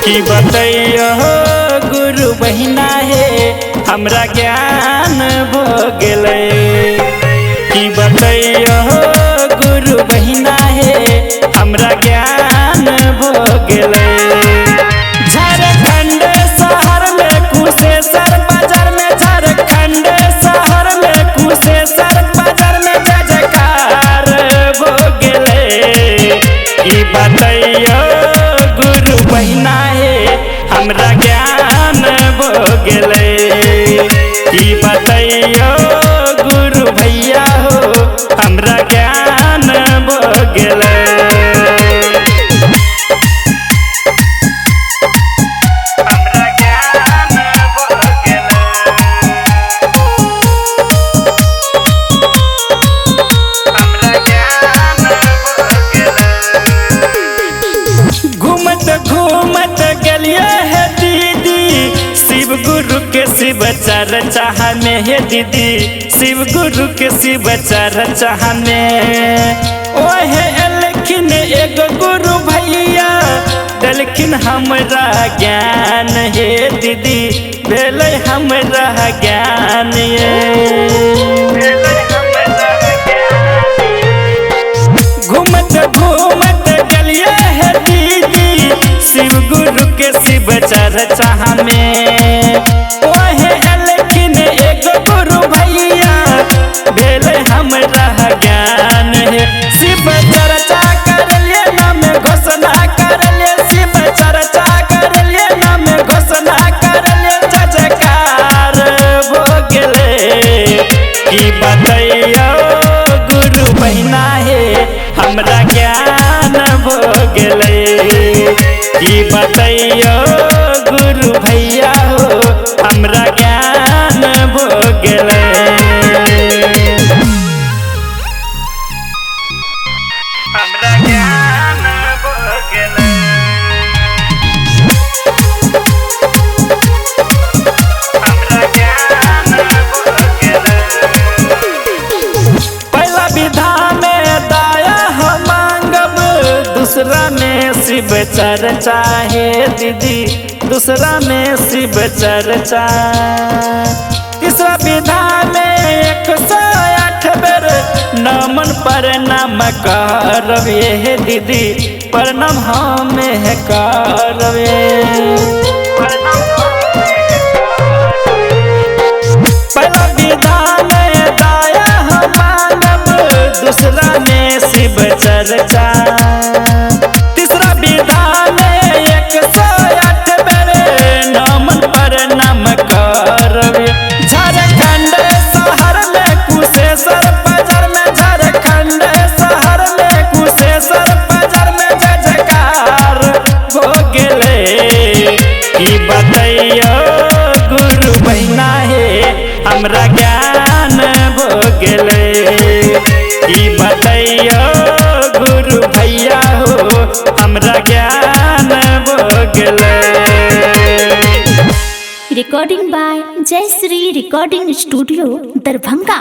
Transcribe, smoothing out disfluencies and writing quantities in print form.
की बतैयो गुरु बहिना हे हमरा ज्ञान भो गेलै। की बतैयो गुरु बहिना हे हमरा ज्ञान भो गेलै। झारखंड शहर में कुशेश्वर बाजार में, झारखंड शहर में कुशेश्वर बाजार में जय जयकार भो गेलै। की बतैयो गुरु बहिना हे हमरा ज्ञान भो गेलै। की बतैयो गुरु भैया हो हमरा ज्ञान भो गेलै। घूमत गलिए है दीदी शिव गुरु के शिव चर्चा में है दीदी, शिव गुरु के शिव चर्चा में। ओहे एलखिन एगो गुरु भैया दलखिन हमरा ज्ञान हे दीदी, भेलै हमरा ज्ञान ये। घूमत गलिए है दीदी शिव गुरु के शिव चर्चा में। ओहे एलखिन एगो गुरु भैया भेलै हमरा ज्ञान है। शिव चर्चा करलिए नाम घोषणा करलिए, शिव चर्चा करलिए नाम घोषणा करलिए जय जयकार भो गेलै। की बतैयो गुरु बहिना हे हमरा ज्ञान भो गेलै। की बतैयो गुरु भैया हो हमरा ज्ञान भो गेलै। हमरा ज्ञान भो गेलै। हमरा ज्ञान भो गेलै। पहला विधा में दाया हम मांगब, दूसरा में शिव चर्चा है दीदी, दूसरा में शिव चर्चा। तीसरा विधा में 108 बेर नमन प्रणाम करब हे दीदी, प्रणाम हमें करब। पहला विधा में दाया हम मांगब, दूसरा में शिव चर्चा। तीसरा विधा में 108 बेर नमन प्रणाम करब। झारखंड शहर में कुशेश्वर बाजार में, झारखंड शहर में कुशेश्वर बाजार में जय जयकार हो गेलै। की बतैयो गुरु बहिना हे हमरा ज्ञान भो गेलै। की बतैयो गुरु भैया हो हमरा ज्ञान भो गेलै। रिकॉर्डिंग बाय जय श्री रिकॉर्डिंग स्टूडियो दरभंगा।